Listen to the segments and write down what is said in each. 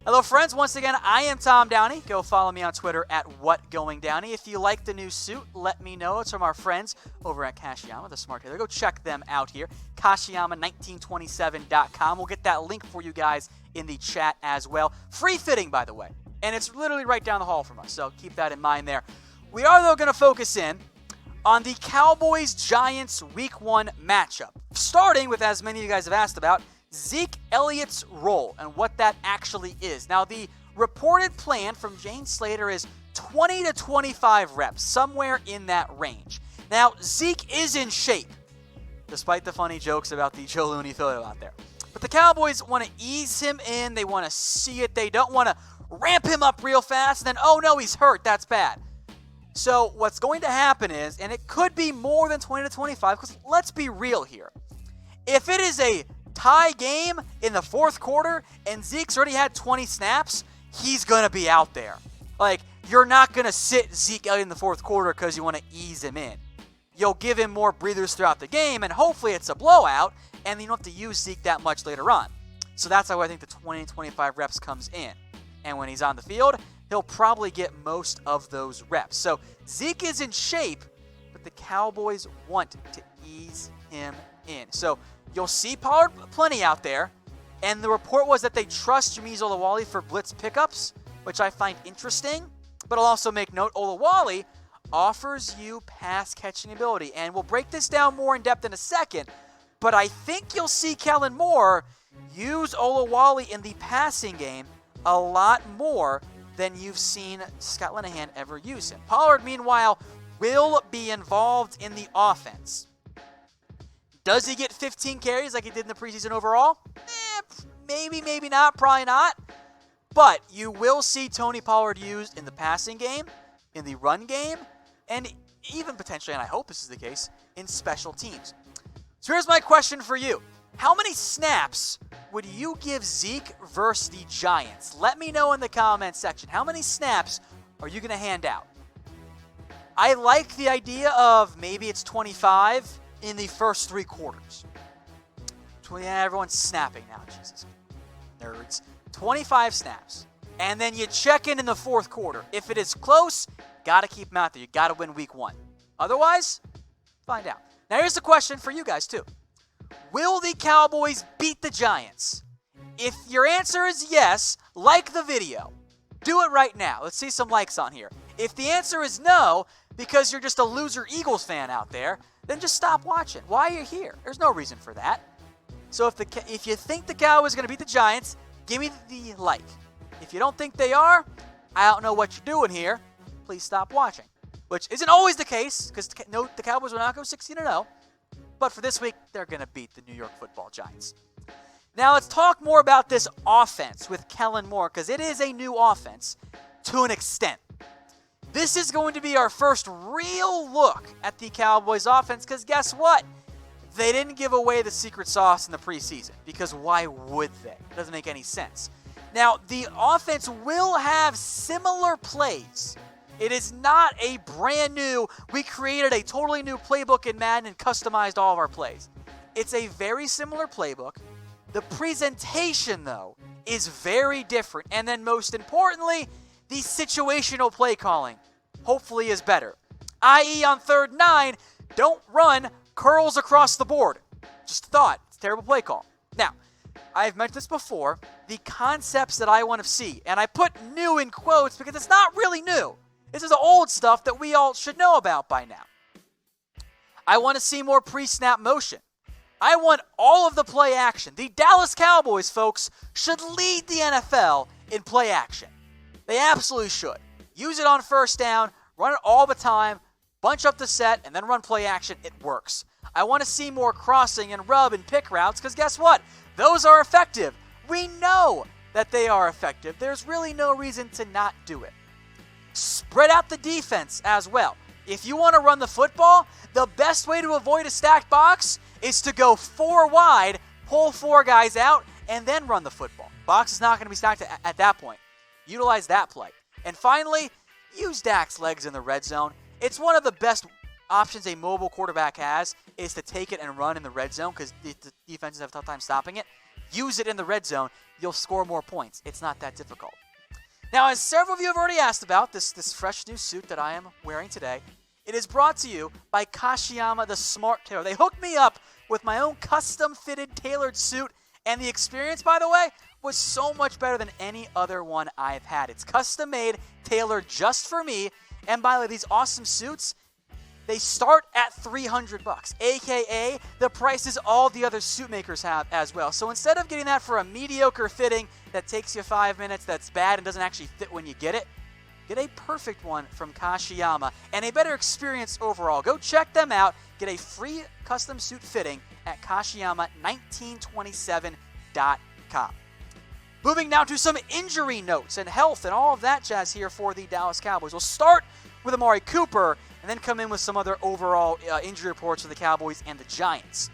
Hello, friends. Once again, I am Tom Downey. Go follow me on Twitter at WhatGoingDowney. If you like the new suit, let me know. It's from our friends over at Kashiyama, the Smart Tailor. Go check them out here. Kashiyama1927.com. We'll get that link for you guys in the chat as well. Free fitting, by the way. And it's literally right down the hall from us, so keep that in mind there. We are, though, going to focus in on the Cowboys-Giants Week 1 matchup, starting with, as many of you guys have asked about, Zeke Elliott's role and what that actually is. Now, the reported plan from Jane Slater is 20 to 25 reps, somewhere in that range. Now, Zeke is in shape, despite the funny jokes about the Joe Looney photo out there. But the Cowboys want to ease him in. They want to see it. They don't want to ramp him up real fast, and then, oh no, he's hurt. That's bad. So what's going to happen is, and it could be more than 20 to 25, because let's be real here. If it is a tie game in the fourth quarter and Zeke's already had 20 snaps, he's going to be out there. Like, you're not going to sit Zeke out in the fourth quarter because you want to ease him in. You'll give him more breathers throughout the game, and hopefully it's a blowout, and you don't have to use Zeke that much later on. So that's how I think the 20 to 25 reps comes in. And when he's on the field, he'll probably get most of those reps. So Zeke is in shape, but the Cowboys want to ease him in. So you'll see Pollard plenty out there, and the report was that they trust Jamiz Olawale for blitz pickups, which I find interesting. But I'll also make note, Olawale offers you pass-catching ability, and we'll break this down more in depth in a second, but I think you'll see Kellen Moore use Olawale in the passing game a lot more than you've seen Scott Linehan ever use him. Pollard, meanwhile, will be involved in the offense. Does he get 15 carries like he did in the preseason overall? Maybe, maybe not, probably not. But you will see Tony Pollard used in the passing game, in the run game, and even potentially, and I hope this is the case, in special teams. So here's my question for you. How many snaps would you give Zeke versus the Giants? Let me know in the comments section. How many snaps are you going to hand out? I like the idea of maybe it's 25 in the first 3 quarters. Everyone's snapping now, Jesus. Nerds. 25 snaps. And then you check in the fourth quarter. If it is close, got to keep him out there. You got to win week 1. Otherwise, find out. Now here's the question for you guys too. Will the Cowboys beat the Giants? If your answer is yes, like the video. Do it right now. Let's see some likes on here. If the answer is no, because you're just a loser Eagles fan out there, then just stop watching. Why are you here? There's no reason for that. So if you think the Cowboys are going to beat the Giants, give me the like. If you don't think they are, I don't know what you're doing here. Please stop watching. Which isn't always the case, because the Cowboys will not go 16-0. But for this week, they're going to beat the New York Football Giants. Now let's talk more about this offense with Kellen Moore, because it is a new offense to an extent. This is going to be our first real look at the Cowboys offense, because guess what? They didn't give away the secret sauce in the preseason, because why would they? It doesn't make any sense. Now, the offense will have similar plays. It is not a brand new, we created a totally new playbook in Madden and customized all of our plays. It's a very similar playbook. The presentation, though, is very different. And then most importantly, the situational play calling hopefully is better. I.e. on 3rd and 9, don't run curls across the board. Just a thought. It's a terrible play call. Now, I've mentioned this before, the concepts that I want to see, and I put new in quotes because it's not really new. This is the old stuff that we all should know about by now. I want to see more pre-snap motion. I want all of the play action. The Dallas Cowboys, folks, should lead the NFL in play action. They absolutely should. Use it on 1st down, run it all the time, bunch up the set, and then run play action. It works. I want to see more crossing and rub and pick routes because guess what? Those are effective. We know that they are effective. There's really no reason to not do it. Spread out the defense as well. If you want to run the football, the best way to avoid a stacked box is to go 4 wide, pull 4 guys out, and then run the football. Box is not going to be stacked at that point. Utilize that play. And finally, use Dak's legs in the red zone. It's one of the best options a mobile quarterback has is to take it and run in the red zone because the defenses have a tough time stopping it. use it in the red zone, you'll score more points. It's not that difficult. Now, as several of you have already asked about, this fresh new suit that I am wearing today, it is brought to you by Kashiyama the Smart Tailor. They hooked me up with my own custom-fitted tailored suit, and the experience, by the way, was so much better than any other one I've had. It's custom-made, tailored just for me, and by the way, these awesome suits, they start at $300, aka the prices all the other suit makers have as well. So instead of getting that for a mediocre fitting that takes you 5 minutes, that's bad and doesn't actually fit when you get it, get a perfect one from Kashiyama and a better experience overall. Go check them out. Get a free custom suit fitting at Kashiyama1927.com. Moving now to some injury notes and health and all of that jazz here for the Dallas Cowboys. We'll start with Amari Cooper and then come in with some other overall injury reports for the Cowboys and the Giants.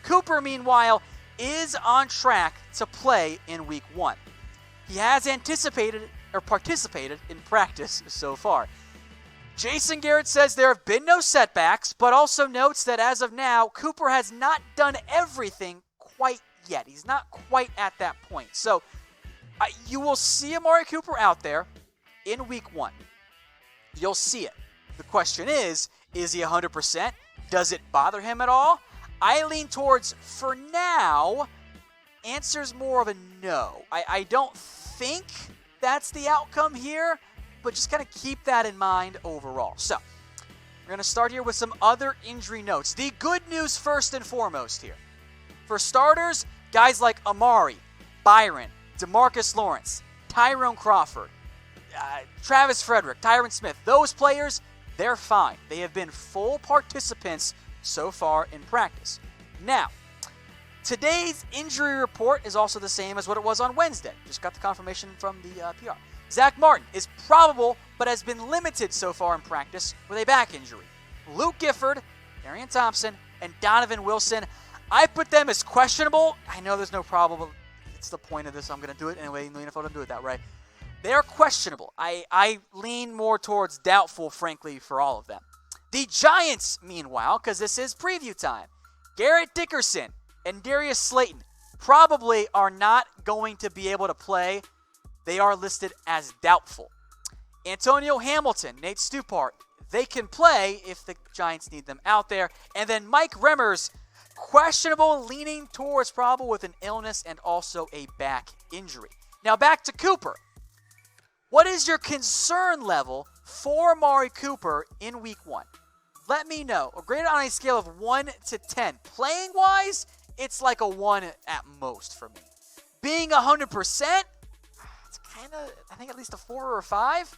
Cooper, meanwhile, is on track to play in Week 1. He has participated in practice so far. Jason Garrett says there have been no setbacks, but also notes that as of now, Cooper has not done everything quite yet. He's not quite at that point. So you will see Amari Cooper out there in Week 1. You'll see it. The question is he 100%? Does it bother him at all? I lean towards, for now, answer's more of a no. I don't think that's the outcome here, but just kind of keep that in mind overall. So, we're going to start here with some other injury notes. The good news first and foremost here. For starters, guys like Amari, Byron, DeMarcus Lawrence, Tyrone Crawford, Travis Frederick, Tyron Smith, those players, they're fine. They have been full participants so far in practice. Now, today's injury report is also the same as what it was on Wednesday. Just got the confirmation from the PR. Zach Martin is probable, but has been limited so far in practice with a back injury. Luke Gifford, Darian Thompson, and Donovan Wilson, I put them as questionable. I know there's no problem, but it's the point of this. I'm going to do it anyway, even if I don't do it that way. They are questionable. I lean more towards doubtful, frankly, for all of them. The Giants, meanwhile, because this is preview time, Garrett Dickerson and Darius Slayton probably are not going to be able to play. They are listed as doubtful. Antonio Hamilton, Nate Stupart, they can play if the Giants need them out there. And then Mike Remmers, questionable, leaning towards probable with an illness and also a back injury. Now back to Cooper. What is your concern level for Amari Cooper in Week 1? Let me know. Grade it on a scale of 1 to 10. Playing-wise, it's like a 1 at most for me. Being 100%, it's kind of, I think at least a 4 or a 5.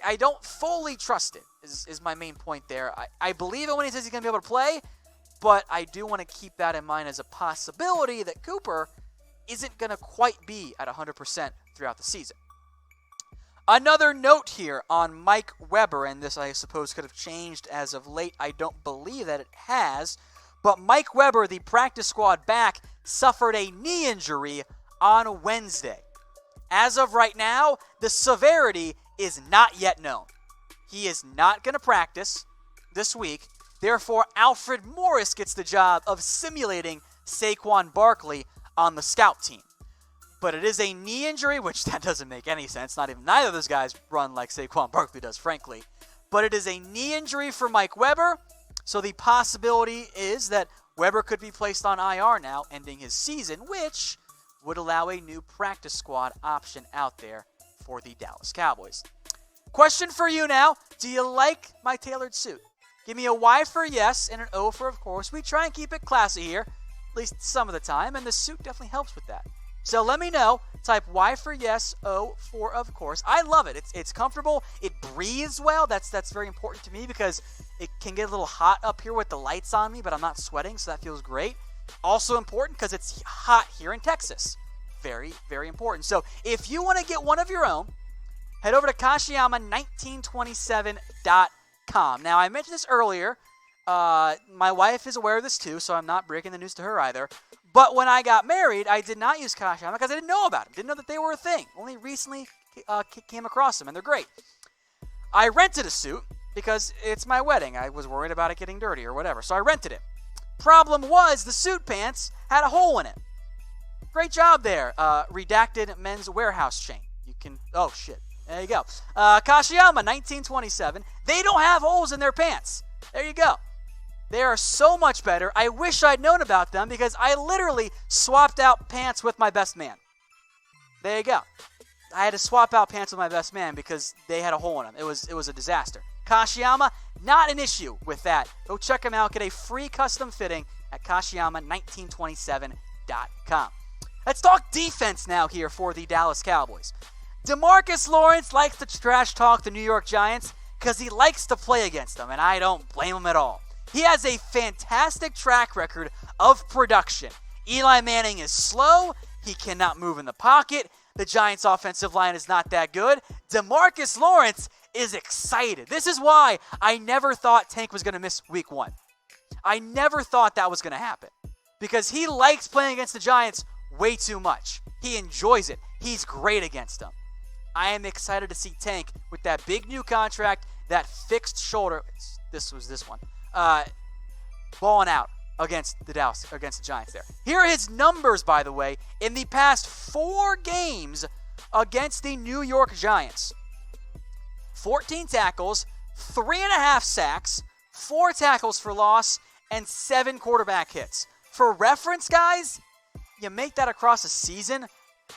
I don't fully trust it, is my main point there. I believe it when he says he's going to be able to play, but I do want to keep that in mind as a possibility that Cooper isn't going to quite be at 100% throughout the season. Another note here on Mike Weber, and this I suppose could have changed as of late. I don't believe that it has, but Mike Weber, the practice squad back, suffered a knee injury on Wednesday. As of right now, the severity is not yet known. He is not going to practice this week. Therefore, Alfred Morris gets the job of simulating Saquon Barkley on the scout team. But it is a knee injury, which that doesn't make any sense. Neither of those guys run like Saquon Barkley does, frankly. But it is a knee injury for Mike Weber, so the possibility is that Weber could be placed on IR now, ending his season, which would allow a new practice squad option out there for the Dallas Cowboys. Question for you now. Do you like my tailored suit? Give me a Y for yes and an O for of course. We try and keep it classy here, at least some of the time, and the suit definitely helps with that. So let me know. Type Y for yes, O for of course. I love it. It's comfortable. It breathes well. That's very important to me because it can get a little hot up here with the lights on me, but I'm not sweating, so that feels great. Also important because it's hot here in Texas. Very, very important. So if you want to get one of your own, head over to Kashiyama1927.com. Now, I mentioned this earlier. My wife is aware of this too, so I'm not breaking the news to her either. But when I got married, I did not use Kashiyama because I didn't know about them. Didn't know that they were a thing. Only recently came across them, and they're great. I rented a suit because it's my wedding. I was worried about it getting dirty or whatever, so I rented it. Problem was, the suit pants had a hole in it. Great job there. Redacted men's warehouse chain. You can, oh shit. There you go. Kashiyama, 1927. They don't have holes in their pants. There you go. They are so much better. I wish I'd known about them because I literally swapped out pants with my best man. There you go. I had to swap out pants with my best man because they had a hole in them. It was a disaster. Kashiyama, not an issue with that. Go check them out. Get a free custom fitting at Kashiyama1927.com. Let's talk defense now here for the Dallas Cowboys. DeMarcus Lawrence likes to trash talk the New York Giants because he likes to play against them, and I don't blame him at all. He has a fantastic track record of production. Eli Manning is slow. He cannot move in the pocket. The Giants' offensive line is not that good. DeMarcus Lawrence is excited. This is why I never thought Tank was going to miss week 1. I never thought that was going to happen because he likes playing against the Giants way too much. He enjoys it. He's great against them. I am excited to see Tank with that big new contract, that fixed shoulder. This was this one. Balling out against the Giants there. Here are his numbers, by the way, in the past 4 games against the New York Giants. 14 tackles, 3.5 sacks, 4 tackles for loss, and 7 quarterback hits. For reference, guys, you make that across a season,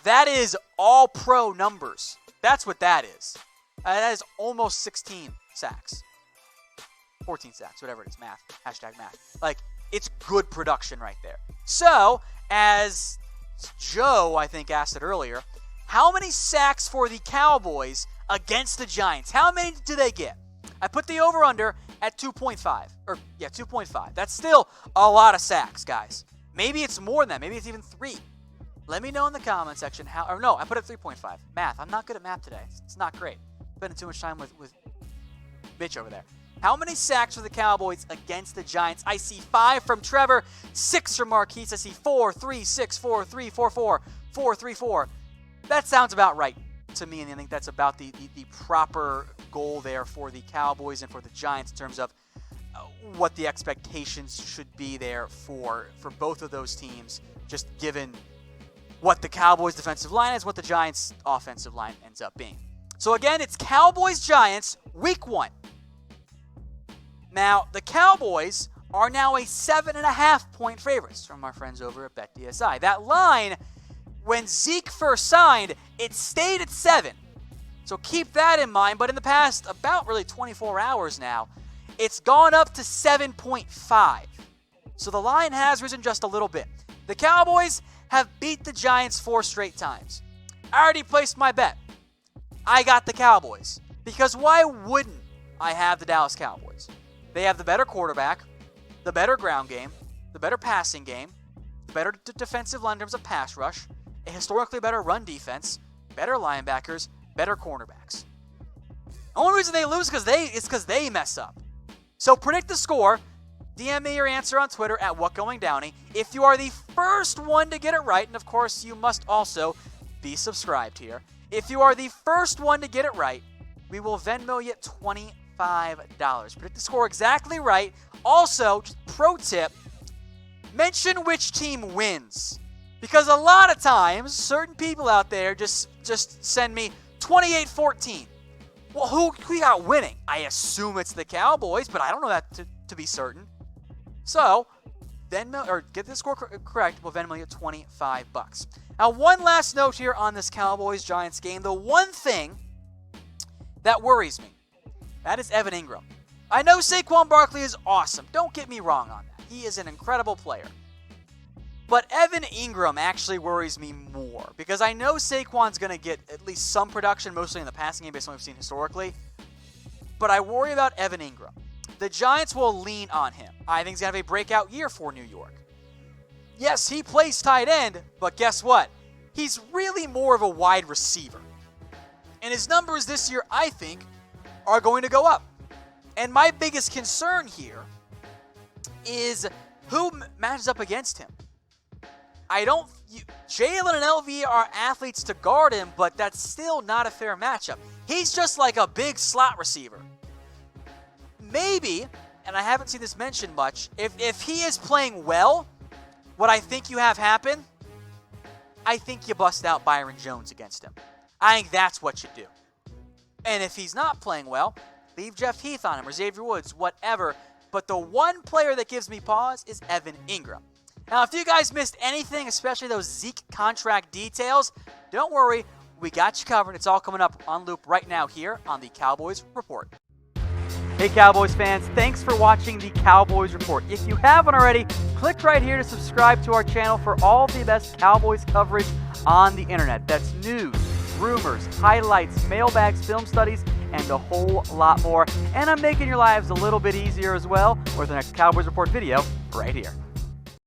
that is all pro numbers. That's what that is. That is almost 16 sacks. 14 sacks, whatever it is, math, hashtag math. Like, it's good production right there. So, as Joe, I think, asked it earlier, how many sacks for the Cowboys against the Giants? How many do they get? I put the over-under at 2.5. 2.5. That's still a lot of sacks, guys. Maybe it's more than that. Maybe it's even 3. Let me know in the comment section how, or no, I put it 3.5. Math. I'm not good at math today. It's not great. Spending too much time with Mitch over there. How many sacks for the Cowboys against the Giants? I see 5 from Trevor, 6 from Marquise. I see 4, 3, 6, 4, 3, 4, 4, 4, 3, 4. That sounds about right to me, and I think that's about the proper goal there for the Cowboys and for the Giants in terms of what the expectations should be there for both of those teams, just given what the Cowboys' defensive line is, what the Giants' offensive line ends up being. So again, it's Cowboys-Giants, Week 1. Now, the Cowboys are now a 7.5-point favorites from our friends over at BetDSI. That line, when Zeke first signed, it stayed at 7. So keep that in mind. But in the past about really 24 hours now, it's gone up to 7.5. So the line has risen just a little bit. The Cowboys have beat the Giants 4 straight times. I already placed my bet. I got the Cowboys. Because why wouldn't I have the Dallas Cowboys? They have the better quarterback, the better ground game, the better passing game, the better defensive line in terms of pass rush, a historically better run defense, better linebackers, better cornerbacks. The only reason they lose is because they mess up. So predict the score. DM me your answer on Twitter at WhatGoingDowney. If you are the first one to get it right, and of course you must also be subscribed here. If you are the first one to get it right, we will Venmo you $25. Predict the score exactly right. Also, just pro tip, mention which team wins. Because a lot of times, certain people out there just send me 28-14. Well, who we got winning? I assume it's the Cowboys, but I don't know that to be certain. So, Venmo, or get the score correct, we'll Venmo you $25. Now, one last note here on this Cowboys-Giants game. The one thing that worries me, that is Evan Ingram. I know Saquon Barkley is awesome. Don't get me wrong on that. He is an incredible player. But Evan Ingram actually worries me more because I know Saquon's going to get at least some production, mostly in the passing game based on what we've seen historically. But I worry about Evan Ingram. The Giants will lean on him. I think he's going to have a breakout year for New York. Yes, he plays tight end, but guess what? He's really more of a wide receiver. And his numbers this year, I think, are going to go up. And my biggest concern here is who matches up against him. Jalen and LV are athletes to guard him, but that's still not a fair matchup. He's just like a big slot receiver. Maybe, and I haven't seen this mentioned much, if he is playing well, what I think you have happen, I think you bust out Byron Jones against him. I think that's what you do. And if he's not playing well, leave Jeff Heath on him or Xavier Woods, whatever. But the one player that gives me pause is Evan Ingram. Now, if you guys missed anything, especially those Zeke contract details, don't worry. We got you covered. It's all coming up on loop right now here on the Cowboys Report. Hey Cowboys fans, thanks for watching the Cowboys Report. If you haven't already, click right here to subscribe to our channel for all the best Cowboys coverage on the internet. That's news, rumors, highlights, mailbags, film studies, and a whole lot more. And I'm making your lives a little bit easier as well with the next Cowboys Report video right here.